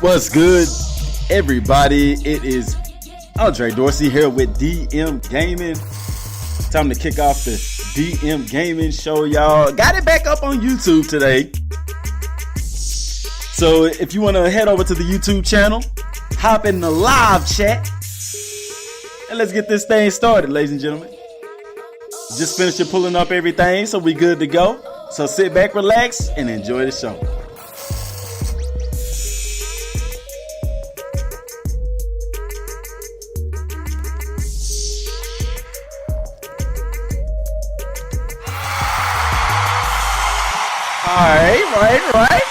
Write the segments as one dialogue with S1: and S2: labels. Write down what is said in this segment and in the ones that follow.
S1: What's good, everybody? It is Andre Dorsey here with DM Gaming. Time to kick off the DmGaming Show, y'all. Got it back up on YouTube today. So if you want to head over to the YouTube channel, hop in the live chat, and let's get this thing started, ladies and gentlemen. Just finished pulling up everything, so we good to go. So sit back, relax, and enjoy the show. Right.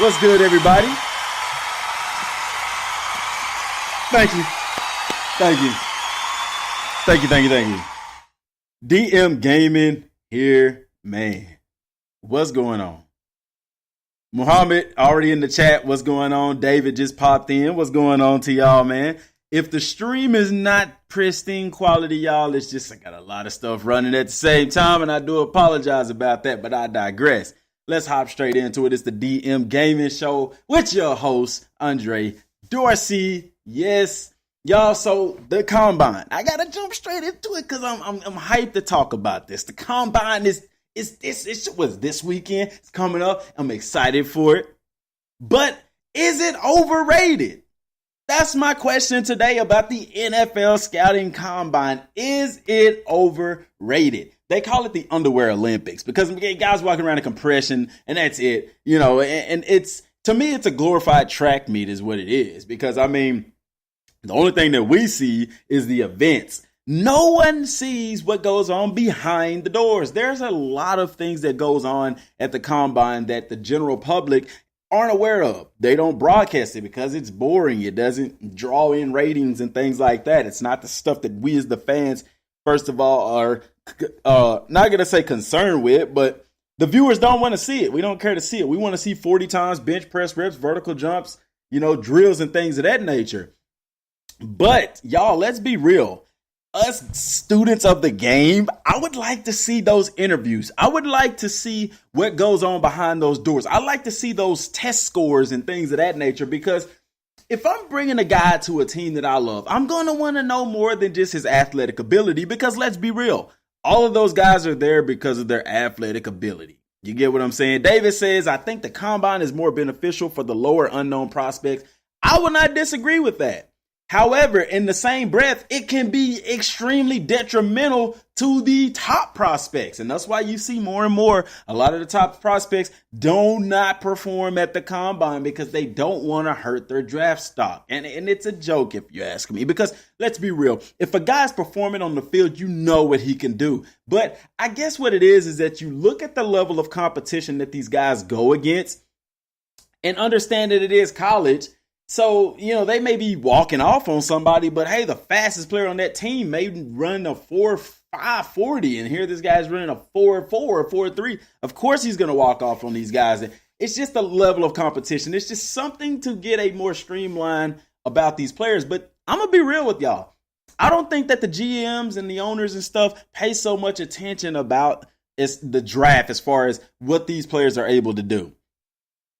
S1: What's good, everybody? Thank you. DM Gaming here, man. What's going on? Muhammad already in the chat. What's going on? David just popped in. What's going on to y'all, man? If the stream is not pristine quality, y'all, it's just I got a lot of stuff running at the same time, and I do apologize about that, but I digress. Let's hop straight into it. It's the DM Gaming Show with your host, Andre Dorsey. Yes, y'all, so the Combine. I got to jump straight into it because I'm hyped to talk about this. The Combine is this weekend. It's coming up. I'm excited for it. But is it overrated? That's my question today about the NFL Scouting Combine. Is it overrated? They call it the underwear Olympics because guys walking around in compression and that's it, you know, and it's, to me, it's a glorified track meet is what it is because, I mean, the only thing that we see is the events. No one sees what goes on behind the doors. There's a lot of things that goes on at the Combine that the general public aren't aware of. They don't broadcast it because it's boring. It doesn't draw in ratings and things like that. It's not the stuff that we as the fans, first of all, are not going to say concerned with, but the viewers don't want to see it. We don't care to see it. We want to see 40 times bench press reps, vertical jumps, you know, drills and things of that nature. But y'all, let's be real. Us students of the game, I would like to see those interviews. I would like to see what goes on behind those doors. I like to see those test scores and things of that nature because if I'm bringing a guy to a team that I love, I'm going to want to know more than just his athletic ability because let's be real. All of those guys are there because of their athletic ability. You get what I'm saying? David says, I think the Combine is more beneficial for the lower unknown prospects. I will not disagree with that. However, in the same breath, it can be extremely detrimental to the top prospects. And that's why you see more and more, a lot of the top prospects do not perform at the Combine because they don't want to hurt their draft stock. And it's a joke if you ask me, because let's be real. If a guy's performing on the field, you know what he can do. But I guess what it is that you look at the level of competition that these guys go against and understand that it is college. So, you know, they may be walking off on somebody, but hey, the fastest player on that team may run a 4.5 40, and here this guy's running a 4.4 or 4.3. Of course he's going to walk off on these guys. it's just a level of competition. It's just something to get a more streamlined about these players. But I'm going to be real with y'all. I don't think that the GMs and the owners and stuff pay so much attention about the draft as far as what these players are able to do.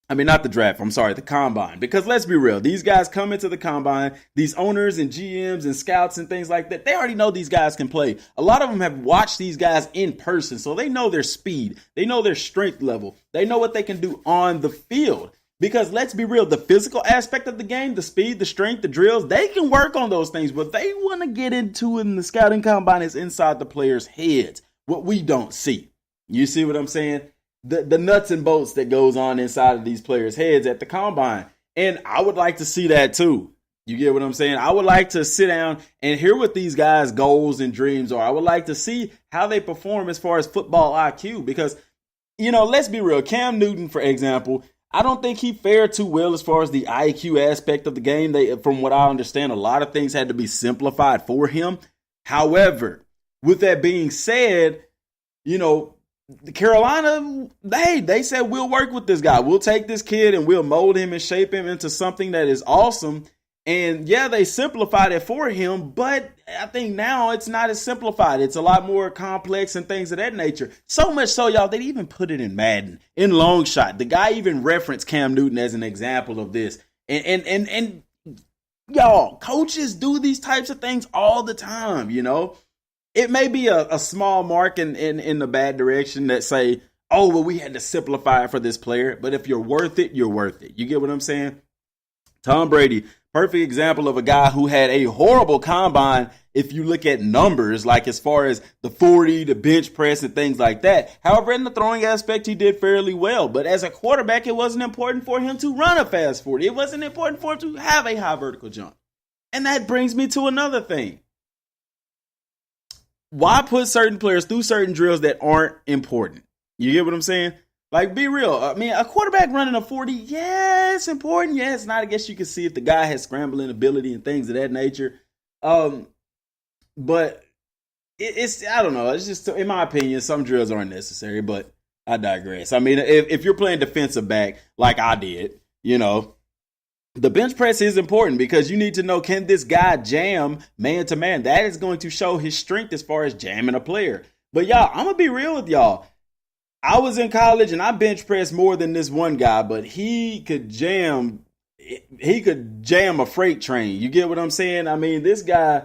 S1: I mean, not the draft, I'm sorry, the combine. Because let's be real, these guys come into the combine, these owners and GMs and scouts and things like that, they already know these guys can play. A lot of them have watched these guys in person, so they know their speed, they know their strength level, they know what they can do on the field. Because let's be real, the physical aspect of the game, the speed, the strength, the drills, they can work on those things. What they want to get into in the scouting combine is inside the players' heads, what we don't see. You see what I'm saying? The nuts and bolts that goes on inside of these players' heads at the combine. And I would like to see that too. You get what I'm saying? I would like to sit down and hear what these guys' goals and dreams are. I would like to see how they perform as far as football IQ. Because, let's be real. Cam Newton, for example, I don't think he fared too well as far as the IQ aspect of the game. From what I understand, a lot of things had to be simplified for him. However, with that being said, Carolina, they said, we'll work with this guy. We'll take this kid and we'll mold him and shape him into something that is awesome. And yeah, they simplified it for him, but I think now it's not as simplified. It's a lot more complex and things of that nature. So much so, y'all, they even put it in Madden, in long shot. The guy even referenced Cam Newton as an example of this. And y'all, coaches do these types of things all the time, It may be a small mark in the bad direction that say, oh, well, we had to simplify it for this player. But if you're worth it, you're worth it. You get what I'm saying? Tom Brady, perfect example of a guy who had a horrible combine if you look at numbers, like as far as the 40, the bench press, and things like that. However, in the throwing aspect, he did fairly well. But as a quarterback, it wasn't important for him to run a fast 40. It wasn't important for him to have a high vertical jump. And that brings me to another thing. Why put certain players through certain drills that aren't important? You get what I'm saying? Like, be real. I mean, a quarterback running a 40, yeah, it's important. Yeah, it's not. I guess you can see if the guy has scrambling ability and things of that nature. But it's I don't know. It's just, in my opinion, some drills aren't necessary, but I digress. I mean, if you're playing defensive back like I did, the bench press is important because you need to know, can this guy jam man to man? That is going to show his strength as far as jamming a player. But y'all, I'm going to be real with y'all. I was in college and I bench pressed more than this one guy, but he could jam a freight train. You get what I'm saying? I mean, this guy,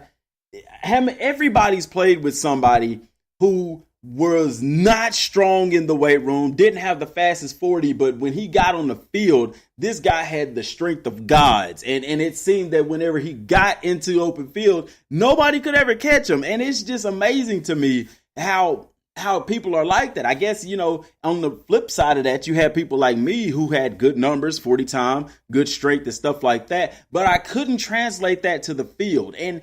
S1: everybody's played with somebody who was not strong in the weight room, didn't have the fastest 40, but when he got on the field, this guy had the strength of gods. And it seemed that whenever he got into open field, nobody could ever catch him. And it's just amazing to me how people are like that. I guess, on the flip side of that, you have people like me who had good numbers, 40 time, good strength and stuff like that. But I couldn't translate that to the field. And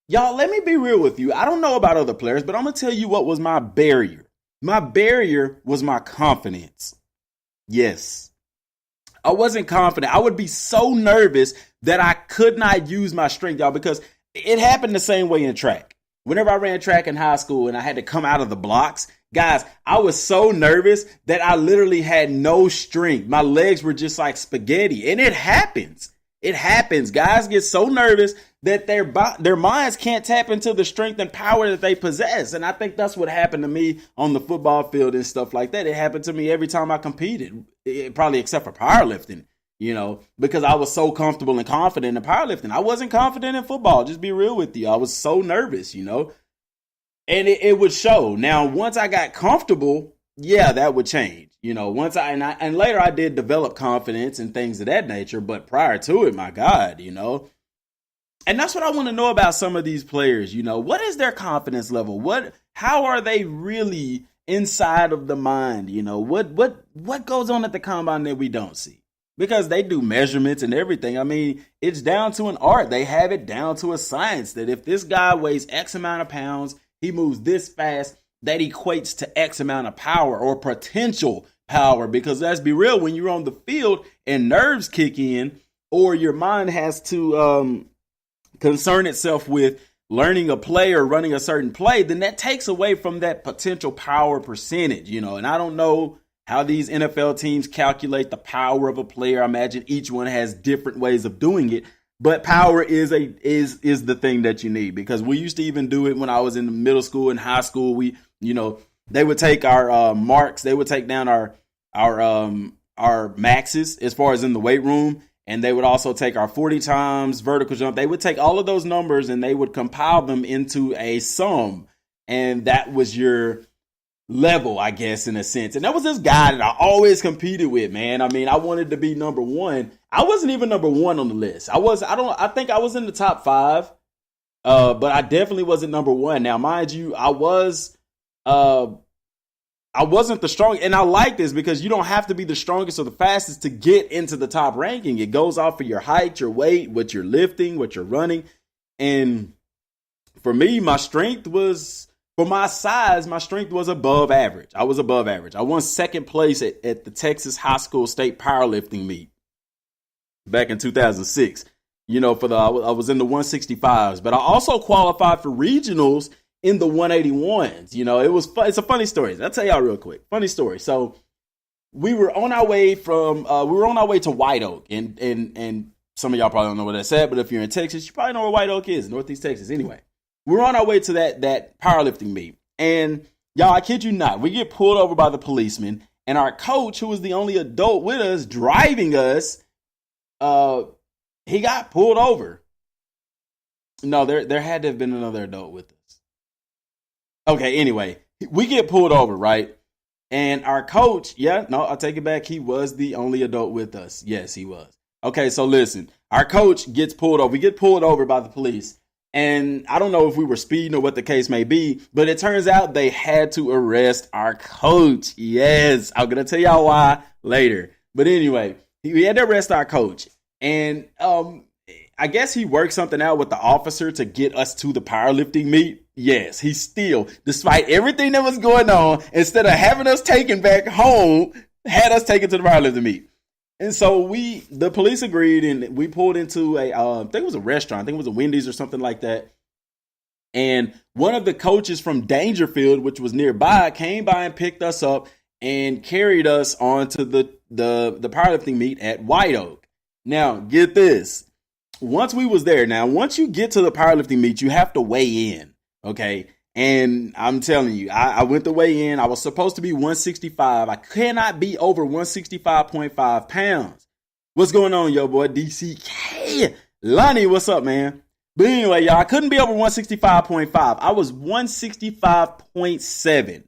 S1: y'all, let me be real with you. I don't know about other players, but I'm going to tell you what was my barrier. My barrier was my confidence. Yes. I wasn't confident. I would be so nervous that I could not use my strength, y'all, because it happened the same way in track. Whenever I ran track in high school and I had to come out of the blocks, guys, I was so nervous that I literally had no strength. My legs were just like spaghetti. And it happens. It happens. Guys get so nervous that their minds can't tap into the strength and power that they possess. And I think that's what happened to me on the football field and stuff like that. It happened to me every time I competed, probably except for powerlifting, because I was so comfortable and confident in powerlifting. I wasn't confident in football. Just be real with you. I was so nervous, and it would show. Now, once I got comfortable, yeah, that would change. Once and later I did develop confidence and things of that nature. But prior to it, my God, And that's what I want to know about some of these players. What is their confidence level? How are they really inside of the mind? What goes on at the combine that we don't see? Because they do measurements and everything. I mean, it's down to an art. They have it down to a science that if this guy weighs X amount of pounds, he moves this fast, that equates to X amount of power or potential power. Because let's be real, when you're on the field and nerves kick in, or your mind has to concern itself with learning a play or running a certain play, then that takes away from that potential power percentage, And I don't know how these NFL teams calculate the power of a player. I imagine each one has different ways of doing it, but power is the thing that you need, because we used to even do it when I was in middle school and high school. They would take our marks, they would take down our maxes as far as in the weight room, and they would also take our 40 times vertical jump. They would take all of those numbers and they would compile them into a sum, and that was your level, I guess, in a sense. And that was this guy that I always competed with, man. I mean, I wanted to be number one. I wasn't even number one on the list. I think I was in the top 5, but I definitely wasn't number one. Now, mind you, I wasn't the strongest, and I like this because you don't have to be the strongest or the fastest to get into the top ranking. It goes off of your height, your weight, what you're lifting, what you're running. And for me, for my size, my strength was above average. I was above average. I won second place at the Texas High School State Powerlifting meet back in 2006. I was in the 165s, but I also qualified for regionals in the 181s. It's a funny story. I'll tell y'all real quick. Funny story. So we were on our way to White Oak, and some of y'all probably don't know where that's at, but if you're in Texas, you probably know where White Oak is, Northeast Texas. Anyway, we're on our way to that powerlifting meet, and y'all, I kid you not, we get pulled over by the policeman, and our coach, who was the only adult with us, driving us, he got pulled over. No, there had to have been another adult with us. Okay, anyway, we get pulled over, right? And our coach, I'll take it back. He was the only adult with us. Yes, he was. Okay, so listen, our coach gets pulled over. We get pulled over by the police. And I don't know if we were speeding or what the case may be, but it turns out they had to arrest our coach. Yes, I'm going to tell y'all why later. But anyway, we had to arrest our coach. And I guess he worked something out with the officer to get us to the powerlifting meet. Yes, he still, despite everything that was going on, instead of having us taken back home, had us taken to the powerlifting meet. And so the police agreed, and we pulled into I think it was a restaurant. I think it was a Wendy's or something like that. And one of the coaches from Dangerfield, which was nearby, came by and picked us up and carried us onto the powerlifting meet at White Oak. Now, get this. Once we was there, once you get to the powerlifting meet, you have to weigh in, okay? And I'm telling you, I went to weigh in. I was supposed to be 165. I cannot be over 165.5 pounds. What's going on, yo boy? DCK. Lonnie, what's up, man? But anyway, y'all, I couldn't be over 165.5. I was 165.7.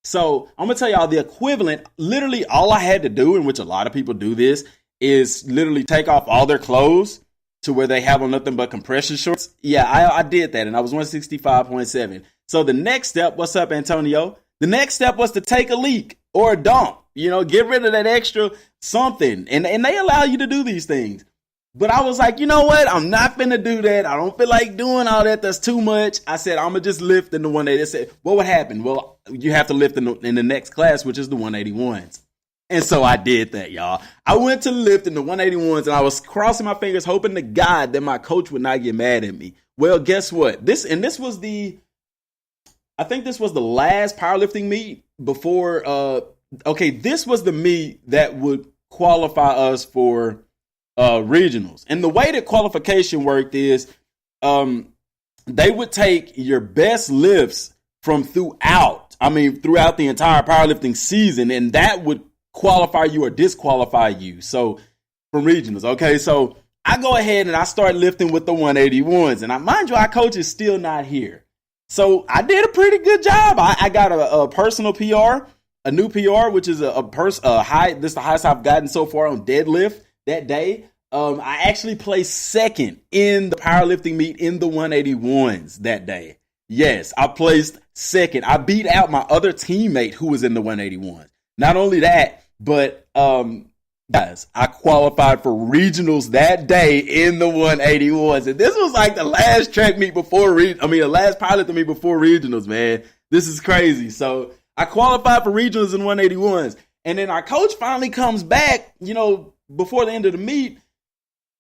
S1: So I'm going to tell y'all the equivalent. Literally all I had to do, in which a lot of people do this, is literally take off all their clothes to where they have on nothing but compression shorts. Yeah, I did that, and I was 165.7. So the next step, what's up, Antonio? The next step was to take a leak or a dump, get rid of that extra something. And they allow you to do these things. But I was like, you know what? I'm not finna do that. I don't feel like doing all that. That's too much. I said, I'm going to just lift in the 180. They said, what would happen? Well, you have to lift in the next class, which is the 181s. And so I did that, y'all. I went to lift in the 181s, and I was crossing my fingers, hoping to God that my coach would not get mad at me. Well, guess what? This was the last powerlifting meet before, this was the meet that would qualify us for regionals. And the way that qualification worked is they would take your best lifts from throughout the entire powerlifting season, and that would qualify you or disqualify you. So from regionals, okay, so I go ahead and I start lifting with the 181s, and mind you, our coach is still not here. So I did a pretty good job. I got a personal PR, a new PR, which is a high. This is the highest I've gotten so far on deadlift that day. I actually placed second in the powerlifting meet in the 181s that day. Yes, I placed second. I beat out my other teammate who was in the 181s. Not only that, but guys, I qualified for regionals that day in the 181s. And this was like the last track meet before the last powerlifting meet before regionals, man. This is crazy. So I qualified for regionals in 181s. And then our coach finally comes back, before the end of the meet.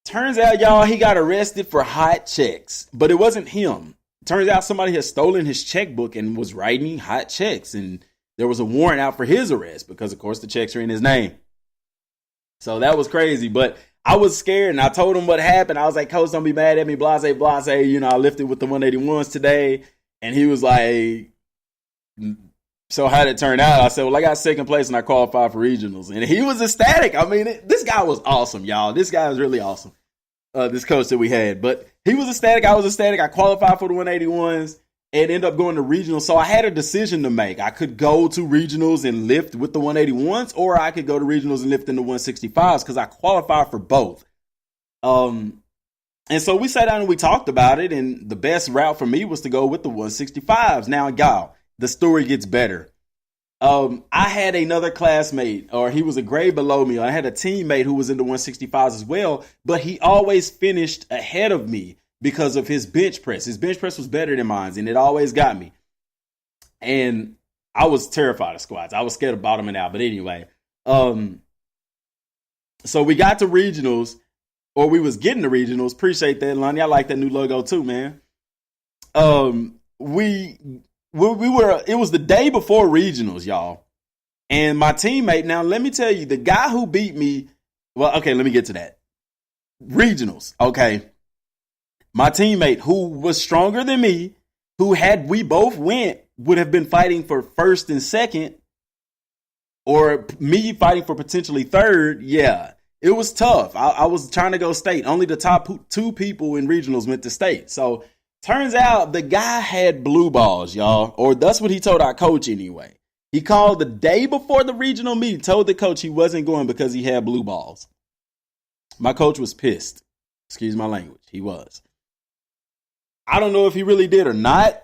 S1: Turns out, y'all, he got arrested for hot checks, but it wasn't him. Turns out somebody had stolen his checkbook and was writing hot checks. And there was a warrant out for his arrest because, of course, the checks are in his name. So that was crazy. But I was scared, and I told him what happened. I was like, Coach, don't be mad at me, blase, blase. I lifted with the 181s today. And he was like, so how'd it turn out? I said, well, I got second place, and I qualified for regionals. And he was ecstatic. I mean, this guy was awesome, y'all. This guy was really awesome, this coach that we had. But he was ecstatic. I was ecstatic. I qualified for the 181s. And end up going to regionals. So I had a decision to make. I could go to regionals and lift with the 181s, or I could go to regionals and lift in the 165s because I qualified for both. And so we sat down and we talked about it, and the best route for me was to go with the 165s. Now, y'all, the story gets better. I had another classmate, or he was a grade below me. I had a teammate who was in the 165s as well, but he always finished ahead of me because of his bench press. His bench press was better than mine, and it always got me. And I was terrified of squats. I was scared of bottoming out. But anyway, so we got to regionals, or we was getting to regionals. Appreciate that, Lonnie. I like that new logo too, man. We were. It was the day before regionals, y'all. And my teammate. Now, let me tell you, the guy who beat me. Well, okay, let me get to that. Regionals, okay. My teammate, who was stronger than me, who had we both went, would have been fighting for first and second, or me fighting for potentially third. Yeah, it was tough. I was trying to go state. Only the top two people in regionals went to state. So turns out the guy had blue balls, y'all, or that's what he told our coach anyway. He called the day before the regional meet, told the coach he wasn't going because he had blue balls. My coach was pissed. Excuse my language. He was. I don't know if he really did or not.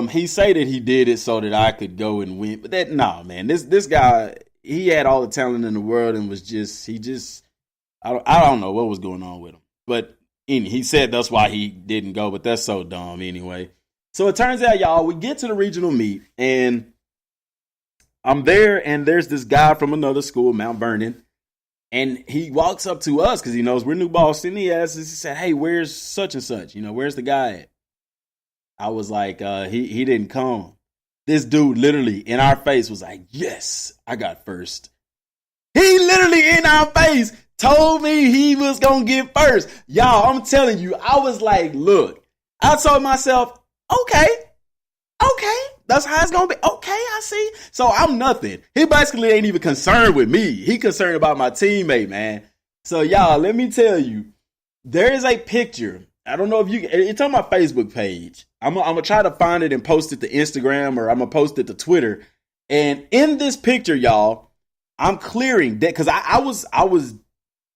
S1: He said that he did it so that I could go and win. But man, this guy, he had all the talent in the world and I don't know what was going on with him. But he said that's why he didn't go, but that's so dumb anyway. So it turns out, y'all, we get to the regional meet, and I'm there, and there's this guy from another school, Mount Vernon. And he walks up to us because he knows we're New Boston. He asks us, he said, hey, where's such and such? Where's the guy at? I was like, he didn't come. This dude literally in our face was like, yes, I got first. He literally in our face told me he was going to get first. Y'all, I'm telling you, I was like, look, I told myself, okay. That's how it's going to be. Okay, I see. So I'm nothing. He basically ain't even concerned with me. He concerned about my teammate, man. So y'all, let me tell you, there is a picture. I don't know if it's on my Facebook page. I'm going to try to find it and post it to Instagram, or I'm going to post it to Twitter. And in this picture, y'all, I'm clearing that because I was,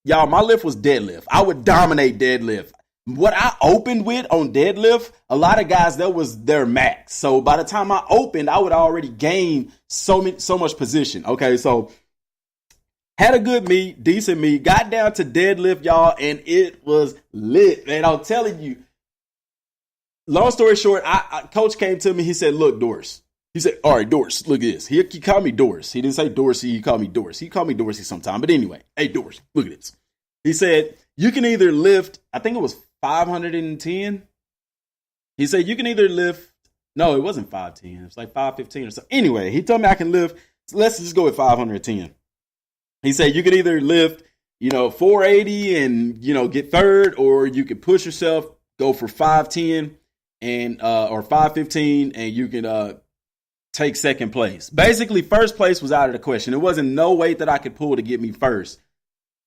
S1: y'all, my lift was deadlift. I would dominate deadlift. What I opened with on deadlift, a lot of guys, that was their max. So by the time I opened, I would already gain so much position. Okay, so had a good meet, decent meet, got down to deadlift, y'all, and it was lit. And I'm telling you, long story short, coach came to me. He said, look, Doris. He said, all right, Doris, look at this. He called me Doris. He didn't say Dorsey. He called me Doris. He called me Dorsey sometime. But anyway, hey, Doris, look at this. He said, you can either lift, I think it was 510. He said, you can either lift, no, it wasn't 510. It was like 515 or something. Anyway, he told me I can lift, so let's just go with 510. He said, you can either lift, 480 and, get third, or you can push yourself, go for 510 and, or 515, and you can, take second place. Basically, first place was out of the question. There wasn't no weight that I could pull to get me first.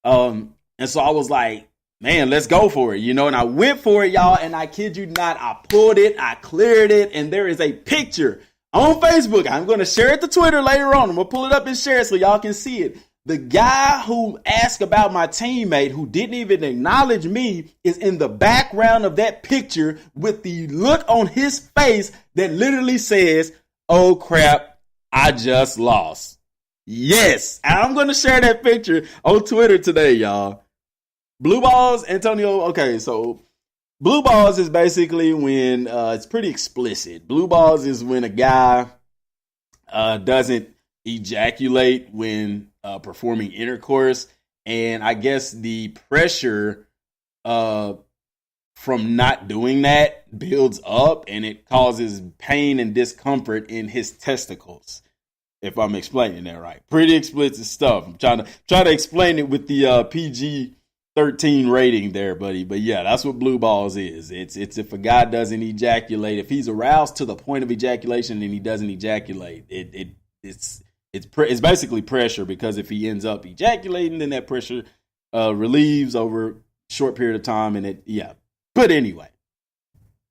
S1: And so I was like, man, let's go for it, and I went for it, y'all, and I kid you not, I pulled it, I cleared it, and there is a picture on Facebook. I'm going to share it to Twitter later on. I'm going to pull it up and share it so y'all can see it. The guy who asked about my teammate, who didn't even acknowledge me, is in the background of that picture with the look on his face that literally says, oh crap, I just lost. Yes, and I'm going to share that picture on Twitter today, y'all. Blue balls, Antonio. Okay, so blue balls is basically when it's pretty explicit. Blue balls is when a guy doesn't ejaculate when performing intercourse, and I guess the pressure from not doing that builds up, and it causes pain and discomfort in his testicles. if I'm explaining that right. Pretty explicit stuff. I'm trying to explain it with the PG-13 rating there, buddy. But yeah, that's what blue balls is. It's if a guy doesn't ejaculate, if he's aroused to the point of ejaculation and he doesn't ejaculate, it's basically pressure, because if he ends up ejaculating, then that pressure relieves over a short period of time, and But anyway,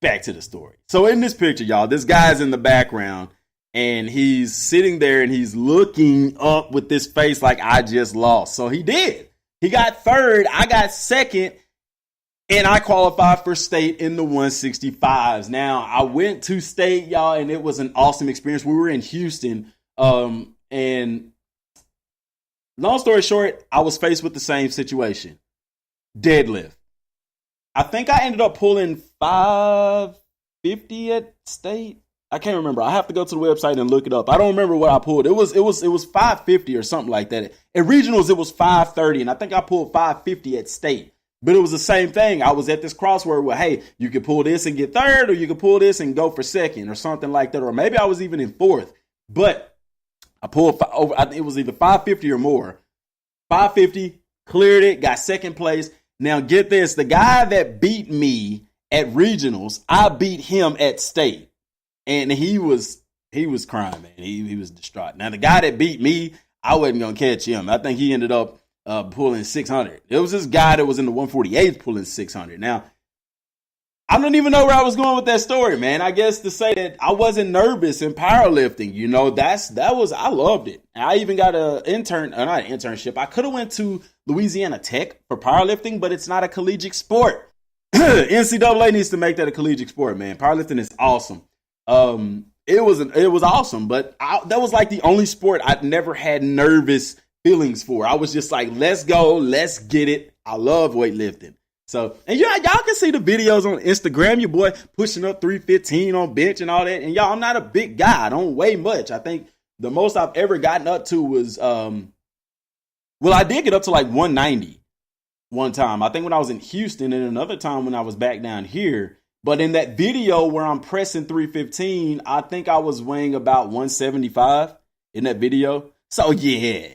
S1: back to the story. So in this picture, y'all, this guy's in the background, and he's sitting there and he's looking up with this face like, I just lost. So he did. He got third. I got second. And I qualified for state in the 165s. Now, I went to state, y'all, and it was an awesome experience. We were in Houston. And long story short, I was faced with the same situation. Deadlift. I think I ended up pulling 550 at state. I can't remember. I have to go to the website and look it up. I don't remember what I pulled. It was 550 or something like that. At regionals, it was 530, and I think I pulled 550 at state. But it was the same thing. I was at this crossword where, hey, you could pull this and get third, or you could pull this and go for second, or something like that. Or maybe I was even in fourth. But I pulled over. It was either 550 or more. 550, cleared it, got second place. Now get this: the guy that beat me at regionals, I beat him at state. And he was crying, man. He was distraught. Now, the guy that beat me, I wasn't going to catch him. I think he ended up pulling 600. It was this guy that was in the 148th pulling 600. Now, I don't even know where I was going with that story, man. I guess to say that I wasn't nervous in powerlifting. You know, I loved it. I even got not an internship. I could have went to Louisiana Tech for powerlifting, but it's not a collegiate sport. NCAA needs to make that a collegiate sport, man. Powerlifting is awesome. It was awesome, but that was like the only sport I'd never had nervous feelings for. I was just like, let's go, let's get it. I love weightlifting. So, and y'all can see the videos on Instagram, your boy pushing up 315 on bench and all that. And y'all, I'm not a big guy. I don't weigh much. I think the most I've ever gotten up to was, I did get up to like 190 one time. I think when I was in Houston, and another time when I was back down here. But in that video where I'm pressing 315, I think I was weighing about 175 in that video. So yeah.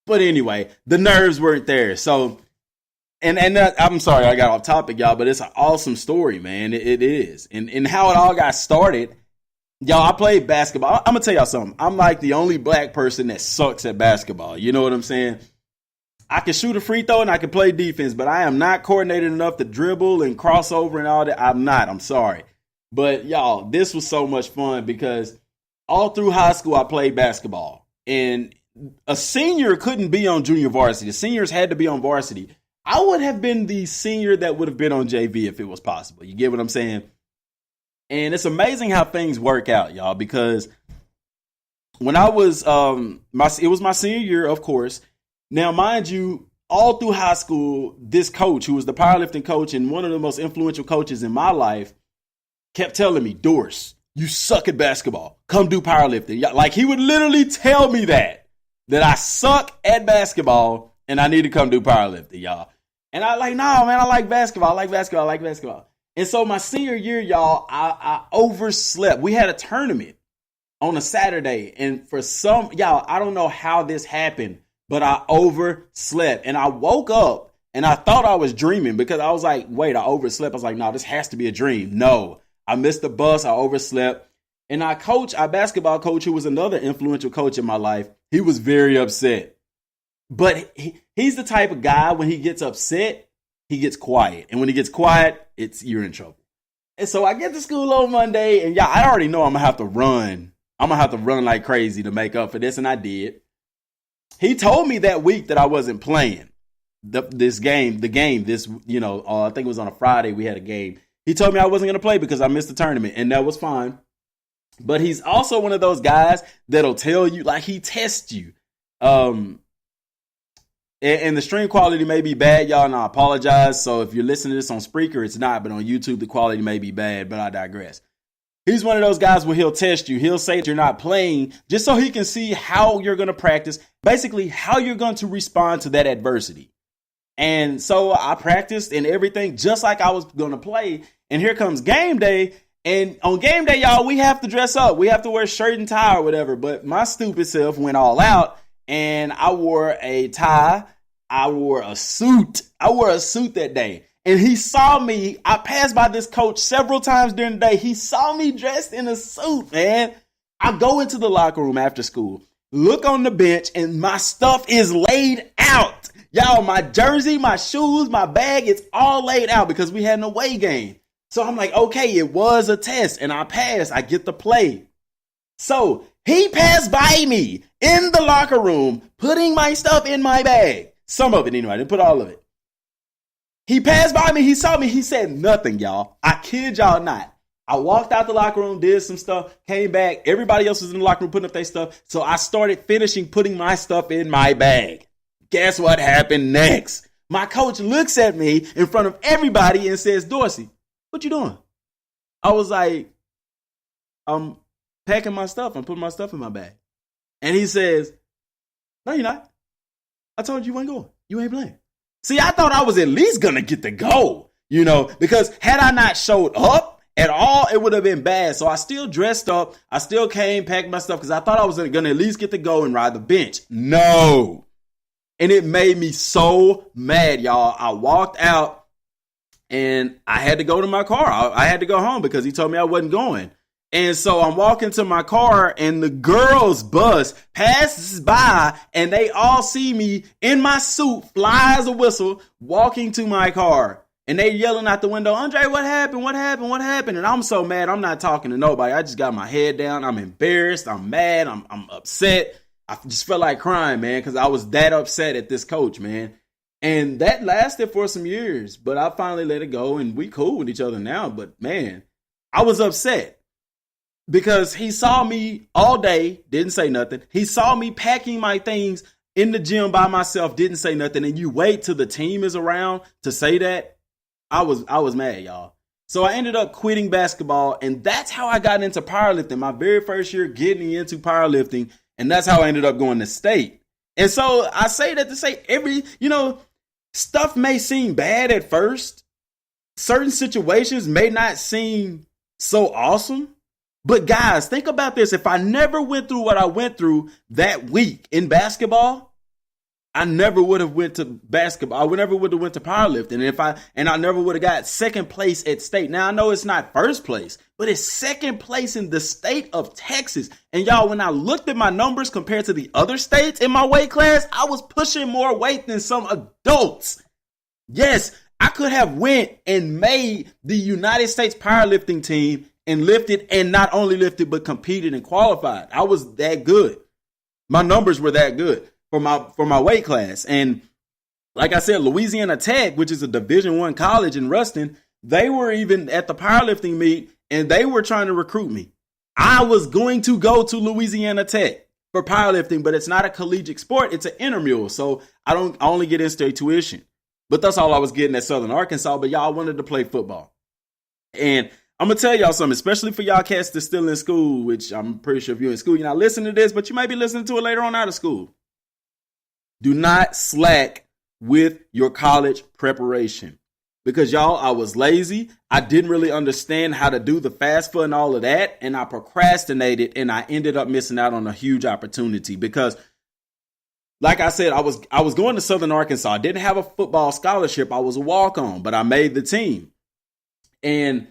S1: But anyway, the nerves weren't there. So, and I'm sorry I got off topic, y'all, but it's an awesome story, man. It is. And how it all got started, y'all, I played basketball. I'm going to tell y'all something. I'm like the only black person that sucks at basketball. You know what I'm saying? I can shoot a free throw and I can play defense, but I am not coordinated enough to dribble and crossover and all that. I'm sorry. But y'all, this was so much fun because all through high school, I played basketball. And a senior couldn't be on junior varsity. The seniors had to be on varsity. I would have been the senior that would have been on JV if it was possible. You get what I'm saying? And it's amazing how things work out, y'all, because when I was, it was my senior year, of course. Now, mind you, all through high school, this coach, who was the powerlifting coach and one of the most influential coaches in my life, kept telling me, Doris, you suck at basketball. Come do powerlifting. Like, he would literally tell me that I suck at basketball and I need to come do powerlifting, y'all. And I like, no, man, I like basketball. And so my senior year, y'all, I overslept. We had a tournament on a Saturday. And for some, y'all, I don't know how this happened, but I overslept. And I woke up and I thought I was dreaming because I was like, wait, I overslept. I was like, no, this has to be a dream. No, I missed the bus. I overslept. And our basketball coach, who was another influential coach in my life, he was very upset. But he's the type of guy, when he gets upset, he gets quiet. And when he gets quiet, you're in trouble. And so I get to school on Monday, and I already know I'm going to have to run. I'm going to have to run like crazy to make up for this, and I did. He told me that week that I wasn't playing I think it was on a Friday we had a game. He told me I wasn't going to play because I missed the tournament, and that was fine. But he's also one of those guys that'll tell you, like, he tests you. And the stream quality may be bad, y'all, and I apologize. So if you're listening to this on Spreaker, it's not, but on YouTube, the quality may be bad, but I digress. He's one of those guys where he'll test you. He'll say that you're not playing just so he can see how you're going to practice, basically how you're going to respond to that adversity. And so I practiced and everything just like I was going to play. And here comes game day. And on game day, y'all, we have to dress up. We have to wear shirt and tie or whatever. But my stupid self went all out, and I wore a tie. I wore a suit. I wore a suit that day. And he saw me. I passed by this coach several times during the day. He saw me dressed in a suit, man. I go into the locker room after school, look on the bench, and my stuff is laid out. Y'all, my jersey, my shoes, my bag, it's all laid out because we had an away game. So I'm like, okay, it was a test, and I passed. I get to play. So he passed by me in the locker room, putting my stuff in my bag. Some of it, anyway. I didn't put all of it. He passed by me. He saw me. He said nothing, y'all. I kid y'all not. I walked out the locker room, did some stuff, came back. Everybody else was in the locker room putting up their stuff. So I started finishing putting my stuff in my bag. Guess what happened next? My coach looks at me in front of everybody and says, Dorsey, what you doing? I was like, I'm packing my stuff. I'm putting my stuff in my bag. And he says, no, you're not. I told you you ain't going. You ain't playing. See, I thought I was at least going to get to go, because had I not showed up at all, it would have been bad. So I still dressed up. I still came, packed my stuff because I thought I was going to at least get to go and ride the bench. No. And it made me so mad, y'all. I walked out and I had to go to my car. I had to go home because he told me I wasn't going. And so I'm walking to my car and the girls' bus passes by and they all see me in my suit, fly as a whistle, walking to my car. And they yelling out the window, Andre, what happened? What happened? What happened? And I'm so mad. I'm not talking to nobody. I just got my head down. I'm embarrassed. I'm mad. I'm upset. I just felt like crying, man, because I was that upset at this coach, man. And that lasted for some years, but I finally let it go and we cool with each other now. But man, I was upset because he saw me all day, didn't say nothing. He saw me packing my things in the gym by myself, didn't say nothing. And you wait till the team is around to say that. I was mad, y'all. So I ended up quitting basketball, and that's how I got into powerlifting. My very first year getting into powerlifting, and that's how I ended up going to state. And so I say that to say stuff may seem bad at first. Certain situations may not seem so awesome. But guys, think about this. If I never went through what I went through that week in basketball, I never would have went to basketball. I never would have went to powerlifting. And I never would have got second place at state. Now I know it's not first place, but it's second place in the state of Texas. And y'all, when I looked at my numbers compared to the other states in my weight class, I was pushing more weight than some adults. Yes, I could have went and made the United States powerlifting team and lifted, and not only lifted, but competed and qualified. I was that good. My numbers were that good for my weight class. And like I said, Louisiana Tech, which is a Division I college in Ruston, they were even at the powerlifting meet and they were trying to recruit me. I was going to go to Louisiana Tech for powerlifting, but it's not a collegiate sport. It's an intramural. So I only get in-state tuition. But that's all I was getting at Southern Arkansas. But y'all wanted to play football. And I'm going to tell y'all something, especially for y'all cats that's still in school, which I'm pretty sure if you're in school, you're not listening to this, but you might be listening to it later on out of school. Do not slack with your college preparation because y'all, I was lazy. I didn't really understand how to do the FAFSA and all of that. And I procrastinated and I ended up missing out on a huge opportunity because like I said, I was going to Southern Arkansas. I didn't have a football scholarship. I was a walk-on, but I made the team. And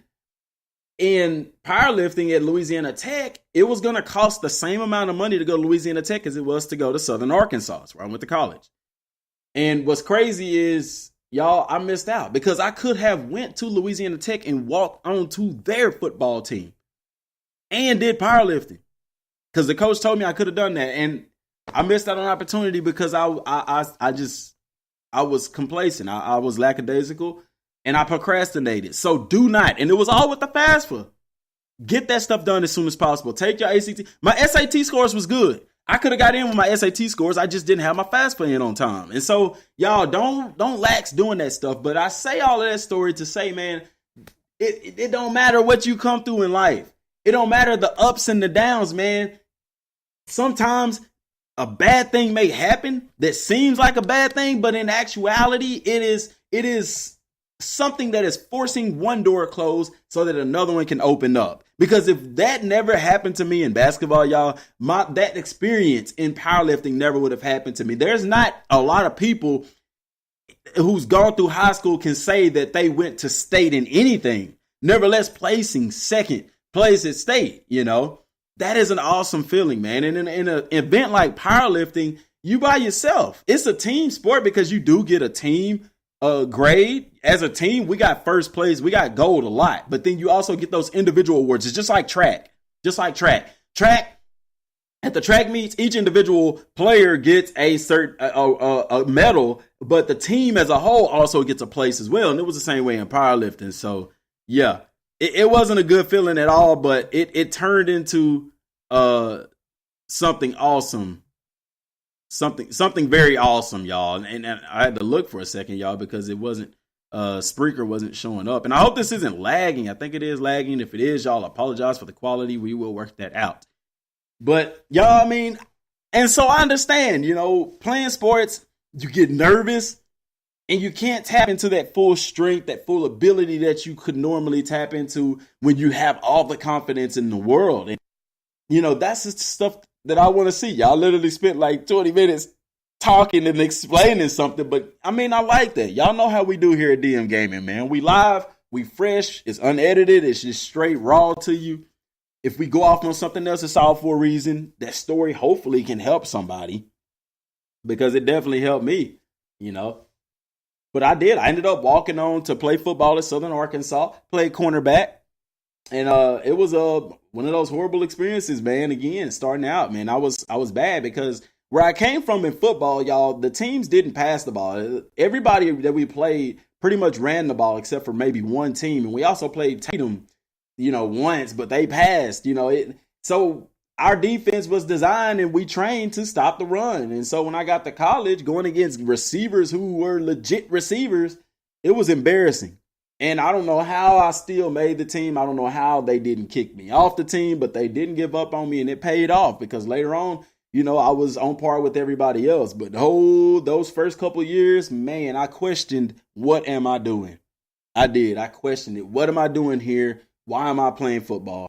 S1: in powerlifting at Louisiana Tech, it was going to cost the same amount of money to go to Louisiana Tech as it was to go to Southern Arkansas, where I went to college. And what's crazy is, y'all, I missed out because I could have went to Louisiana Tech and walked onto their football team and did powerlifting because the coach told me I could have done that. And I missed out on an opportunity because I was complacent. I was lackadaisical. And I procrastinated. So do not. And it was all with the FAFSA. Get that stuff done as soon as possible. Take your ACT. My SAT scores was good. I could have got in with my SAT scores. I just didn't have my FAFSA in on time. And so, y'all, don't lax doing that stuff. But I say all of that story to say, man, it don't matter what you come through in life. It don't matter the ups and the downs, man. Sometimes a bad thing may happen that seems like a bad thing, but in actuality, it is something that is forcing one door closed so that another one can open up. Because if that never happened to me in basketball, y'all, that experience in powerlifting never would have happened to me. There's not a lot of people who's gone through high school can say that they went to state in anything, nevertheless placing second place at state. That is an awesome feeling, man. And in an event like powerlifting, you by yourself. It's a team sport because you do get a team grade. As a team, we got first place. We got gold a lot. But then you also get those individual awards. It's just like track. Track, at the track meets, each individual player gets a certain a medal, but the team as a whole also gets a place as well. And it was the same way in powerlifting. So, yeah, it wasn't a good feeling at all, but it turned into something awesome. Something very awesome, y'all. And I had to look for a second, y'all, because it wasn't Spreaker wasn't showing up. And I hope this isn't lagging. I think it is lagging. If it is, y'all, apologize for the quality. We will work that out. But y'all, and so I understand, playing sports, you get nervous and you can't tap into that full strength, that full ability that you could normally tap into when you have all the confidence in the world. And, that's just stuff that I want to see. Y'all literally spent like 20 minutes talking and explaining something, but I like that. Y'all know how we do here at DM Gaming, man. We live, we fresh, it's unedited, it's just straight raw to you. If we go off on something else, it's all for a reason. That story hopefully can help somebody, because it definitely helped me, But I did. I ended up walking on to play football at Southern Arkansas, played cornerback. And it was one of those horrible experiences, man. Again, starting out, man, I was bad because where I came from in football, y'all, the teams didn't pass the ball. Everybody that we played pretty much ran the ball except for maybe one team. And we also played Tatum, once, but they passed, So our defense was designed and we trained to stop the run. And so when I got to college, going against receivers who were legit receivers, it was embarrassing. And I don't know how I still made the team. I don't know how they didn't kick me off the team, but they didn't give up on me, and it paid off because later on, I was on par with everybody else. But those first couple of years, man, I questioned, what am I doing? I did. I questioned it. What am I doing here? Why am I playing football?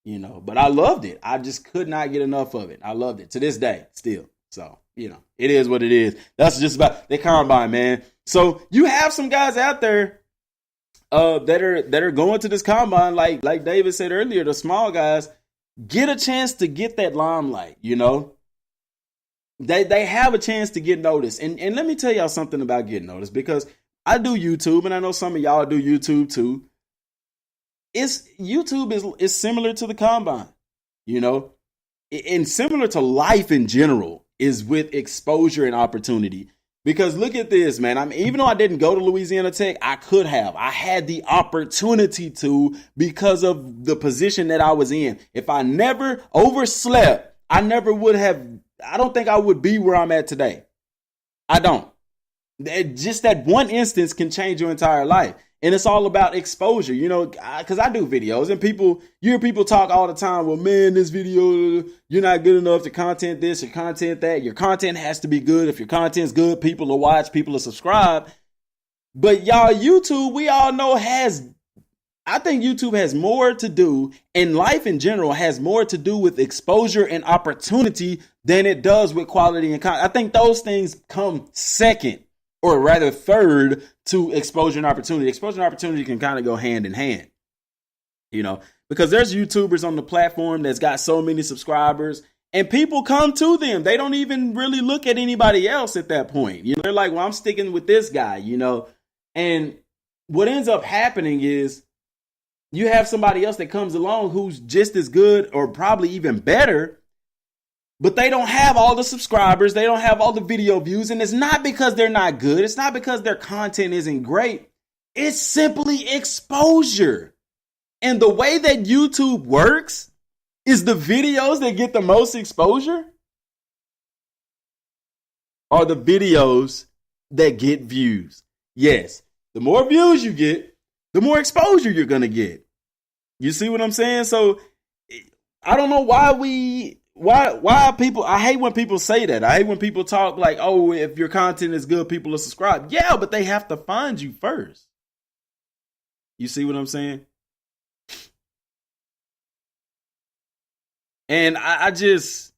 S1: But I loved it. I just could not get enough of it. I loved it to this day still. So, it is what it is. That's just about the combine, man. So you have some guys out there that are going to this combine, like David said earlier, the small guys get a chance to get that limelight, They have a chance to get noticed. And let me tell y'all something about getting noticed, because I do YouTube, and I know some of y'all do YouTube too. YouTube is similar to the combine, and similar to life in general is with exposure and opportunity. Because look at this, man. Even though I didn't go to Louisiana Tech, I could have. I had the opportunity to, because of the position that I was in. If I never overslept, I never would have. I don't think I would be where I'm at today. I don't. Just that one instance can change your entire life. And it's all about exposure, because I do videos and you hear people talk all the time. Well, man, this video, you're not good enough to content this or content that. Your content has to be good. If your content's good, people will watch, people will subscribe. But y'all, YouTube, we all know I think YouTube has more to do, and life in general has more to do with exposure and opportunity than it does with quality and content. I think those things come second, or rather third, to exposure and opportunity. Exposure and opportunity can kind of go hand in hand, because there's YouTubers on the platform that's got so many subscribers and people come to them. They don't even really look at anybody else at that point. They're like, well, I'm sticking with this guy, and what ends up happening is you have somebody else that comes along who's just as good or probably even better, but they don't have all the subscribers. They don't have all the video views. And it's not because they're not good. It's not because their content isn't great. It's simply exposure. And the way that YouTube works is the videos that get the most exposure are the videos that get views. Yes, the more views you get, the more exposure you're going to get. You see what I'm saying? So I don't know why people, I hate when people say that. I hate when people talk like, oh, if your content is good, people will subscribe. Yeah, but they have to find you first. You see what I'm saying? And I just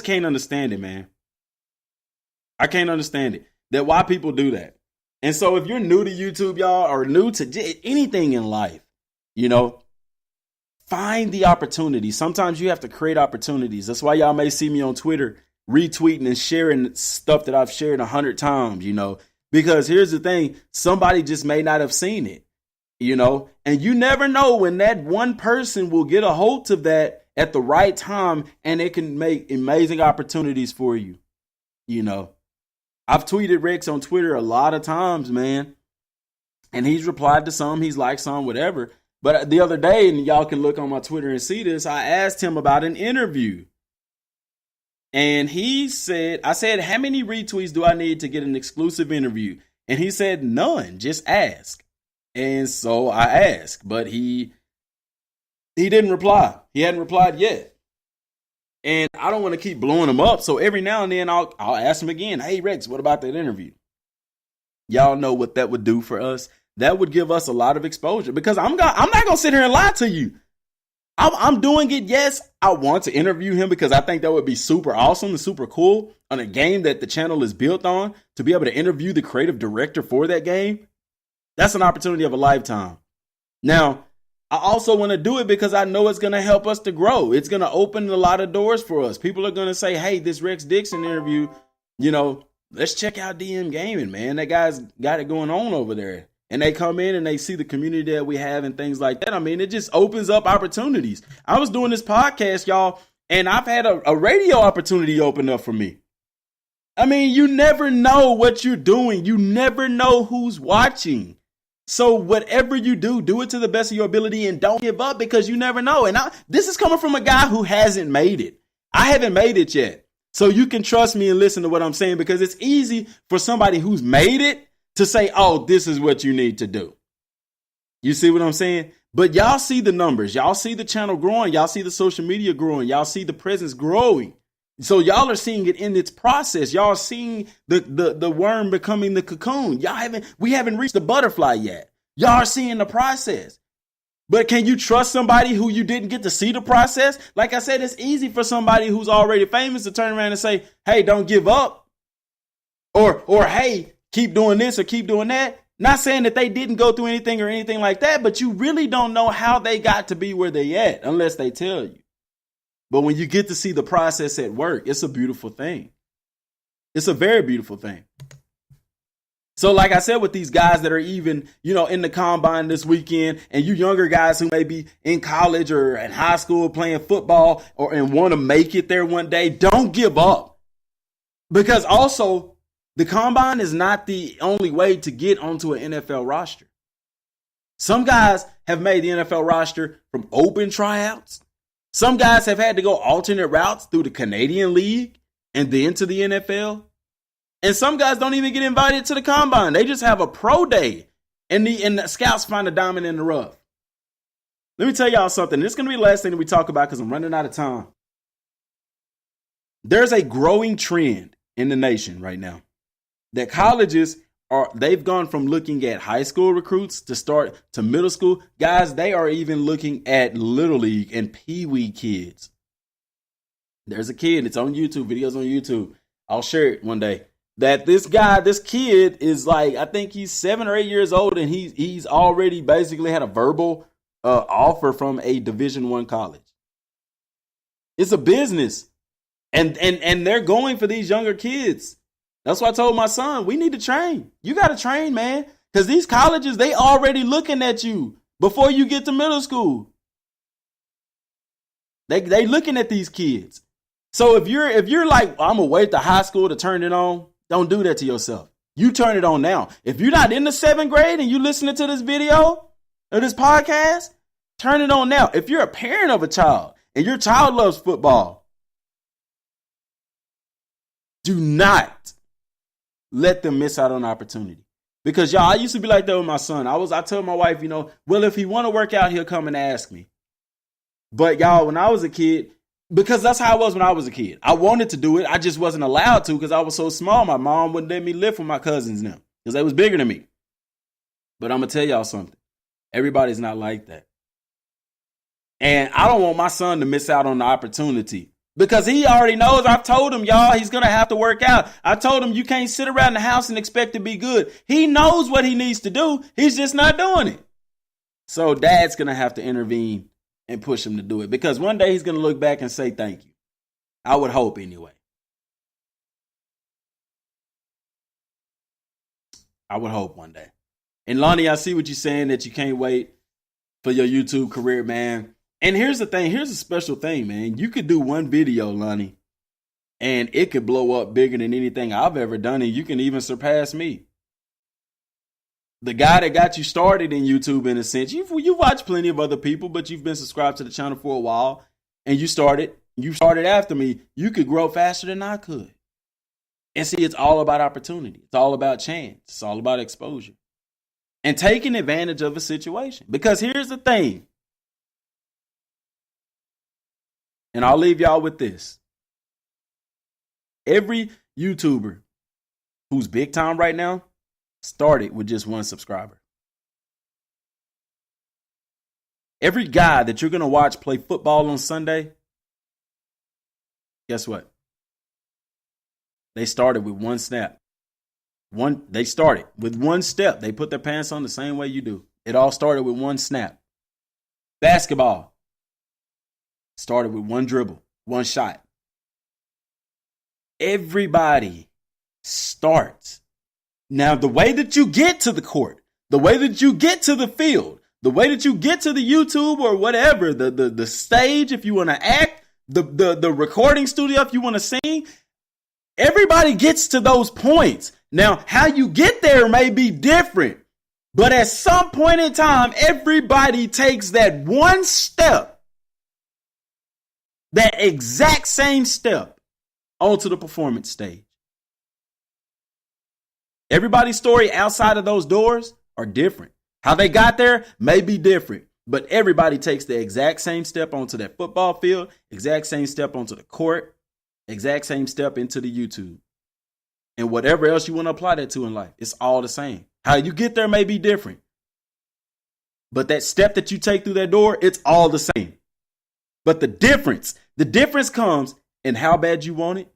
S1: can't understand it, man. I can't understand it. That why people do that. And so if you're new to YouTube, y'all, or new to anything in life, you know, find the opportunity. Sometimes you have to create opportunities. That's why y'all may see me on Twitter retweeting and sharing stuff that I've shared 100 times, you know, because here's the thing. Somebody just may not have seen it, you know, and you never know when that one person will get a hold of that at the right time, and it can make amazing opportunities for you. You know, I've tweeted Rex on Twitter a lot of times, man, and he's replied to some, he's liked some, whatever. But the other day, and y'all can look on my Twitter and see this, I asked him about an interview. And he said, I said, how many retweets do I need to get an exclusive interview? And he said, none, just ask. And so I asked, but he didn't reply. He hadn't replied yet. And I don't want to keep blowing him up. So every now and then I'll ask him again, hey, Rex, what about that interview? Y'all know what that would do for us. That would give us a lot of exposure, because I'm not going to sit here and lie to you. I'm doing it. Yes, I want to interview him because I think that would be super awesome and super cool on a game that the channel is built on, to be able to interview the creative director for that game. That's an opportunity of a lifetime. Now, I also want to do it because I know it's going to help us to grow. It's going to open a lot of doors for us. People are going to say, hey, this Rex Dixon interview, you know, let's check out DM Gaming, man. That guy's got it going on over there. And they come in and they see the community that we have and things like that. I mean, it just opens up opportunities. I was doing this podcast, y'all, and I've had a radio opportunity open up for me. I mean, you never know what you're doing. You never know who's watching. So whatever you do, do it to the best of your ability and don't give up, because you never know. And this is coming from a guy who hasn't made it. I haven't made it yet. So you can trust me and listen to what I'm saying, because it's easy for somebody who's made it to say, oh, this is what you need to do. You see what I'm saying? But y'all see the numbers. Y'all see the channel growing. Y'all see the social media growing. Y'all see the presence growing. So y'all are seeing it in its process. Y'all are seeing the worm becoming the cocoon. We haven't reached the butterfly yet. Y'all are seeing the process. But can you trust somebody who you didn't get to see the process? Like I said, it's easy for somebody who's already famous to turn around and say, hey, don't give up. Or hey, keep doing this or keep doing that. Not saying that they didn't go through anything or anything like that, but you really don't know how they got to be where they at unless they tell you. But when you get to see the process at work, it's a beautiful thing. It's a very beautiful thing. So like I said, with these guys that are even, you know, in the combine this weekend, and you younger guys who may be in college or in high school playing football and want to make it there one day, don't give up. Because also, the combine is not the only way to get onto an NFL roster. Some guys have made the NFL roster from open tryouts. Some guys have had to go alternate routes through the Canadian League and then to the NFL. And some guys don't even get invited to the combine. They just have a pro day, and the scouts find a diamond in the rough. Let me tell y'all something. This is going to be the last thing that we talk about because I'm running out of time. There's a growing trend in the nation right now that colleges they've gone from looking at high school recruits to middle school. Guys, they are even looking at Little League and Pee Wee kids. There's a kid, it's on YouTube, videos on YouTube. I'll share it one day. That this kid is like, I think he's 7 or 8 years old, and he's already basically had a verbal offer from a Division I college. It's a business. And they're going for these younger kids. That's why I told my son, we need to train. You got to train, man. Because these colleges, they already looking at you before you get to middle school. They looking at these kids. So if you're like, I'm going to wait to high school to turn it on, don't do that to yourself. You turn it on now. If you're not in the 7th grade and you listening to this video or this podcast, turn it on now. If you're a parent of a child and your child loves football, do not let them miss out on opportunity. Because y'all, I used to be like that with my son. I told my wife, well, if he want to work out, he'll come and ask me. But y'all, when I was a kid, Because that's how I was when I was a kid. I wanted to do it. I just wasn't allowed to because I was so small. My mom wouldn't let me live with my cousins now because they was bigger than me. But I'm going to tell y'all something. Everybody's not like that. And I don't want my son to miss out on the opportunity because he already knows. I've told him, y'all, he's going to have to work out. I told him you can't sit around the house and expect to be good. He knows what he needs to do. He's just not doing it. So dad's going to have to intervene and push him to do it because one day he's going to look back and say thank you. I would hope anyway. I would hope one day. And Lonnie, I see what you're saying, that you can't wait for your YouTube career, man. And here's the thing. Here's a special thing, man. You could do one video, Lonnie, and it could blow up bigger than anything I've ever done, and you can even surpass me. The guy that got you started in YouTube, in a sense, you've watched plenty of other people, but you've been subscribed to the channel for a while, and you started after me. You could grow faster than I could. And see, it's all about opportunity. It's all about chance. It's all about exposure. And taking advantage of a situation. Because here's the thing. And I'll leave y'all with this. Every YouTuber who's big time right now started with just one subscriber. Every guy that you're going to watch play football on Sunday, guess what? They started with one snap. They started with one step. They put their pants on the same way you do. It all started with one snap. Basketball started with one dribble, one shot. Everybody starts. Now, the way that you get to the court, the way that you get to the field, the way that you get to the YouTube or whatever, the stage if you want to act, the recording studio if you want to sing, everybody gets to those points. Now, how you get there may be different, but at some point in time, everybody takes that one step, that exact same step, onto the performance stage. Everybody's story outside of those doors are different. How they got there may be different, but everybody takes the exact same step onto that football field, exact same step onto the court, exact same step into the YouTube. And whatever else you want to apply that to in life, it's all the same. How you get there may be different. But that step that you take through that door, it's all the same. But the difference comes in how bad you want it,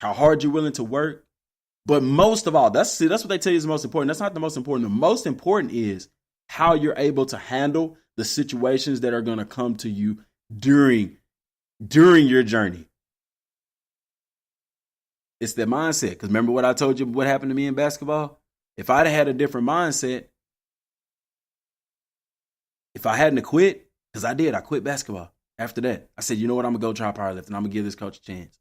S1: how hard you're willing to work. But most of all, that's what they tell you is the most important. That's not the most important. The most important is how you're able to handle the situations that are going to come to you during your journey. It's the mindset. Because remember what I told you, what happened to me in basketball? If I'd had a different mindset, if I hadn't quit, because I quit basketball. After that, I said, you know what? I'm going to go try powerlifting. I'm going to give this coach a chance.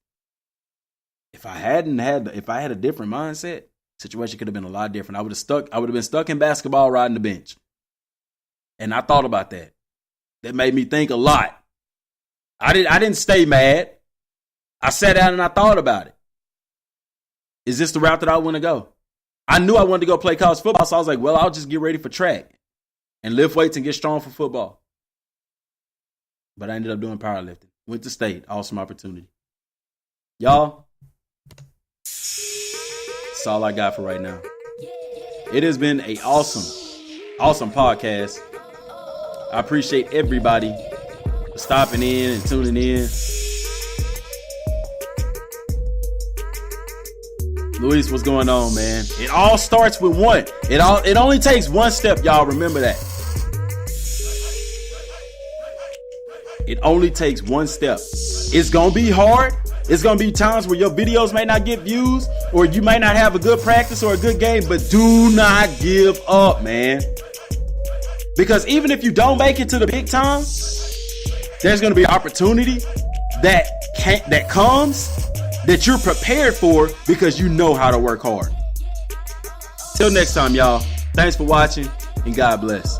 S1: If I had a different mindset, situation could have been a lot different. I would have been stuck in basketball riding the bench. And I thought about that. That made me think a lot. I didn't stay mad. I sat down and I thought about it. Is this the route that I want to go? I knew I wanted to go play college football, so I was like, well, I'll just get ready for track and lift weights and get strong for football. But I ended up doing powerlifting. Went to state. Awesome opportunity. Y'all, that's all I got for right now. It has been an awesome podcast. I appreciate everybody for stopping in and tuning in. Luis, what's going on, man? It all starts with one. It only takes one step, y'all. Remember that. It only takes one step. It's going to be hard. It's going to be times where your videos may not get views or you may not have a good practice or a good game, but do not give up, man. Because even if you don't make it to the big time, there's going to be opportunity that comes that you're prepared for because you know how to work hard. Till next time, y'all. Thanks for watching and God bless.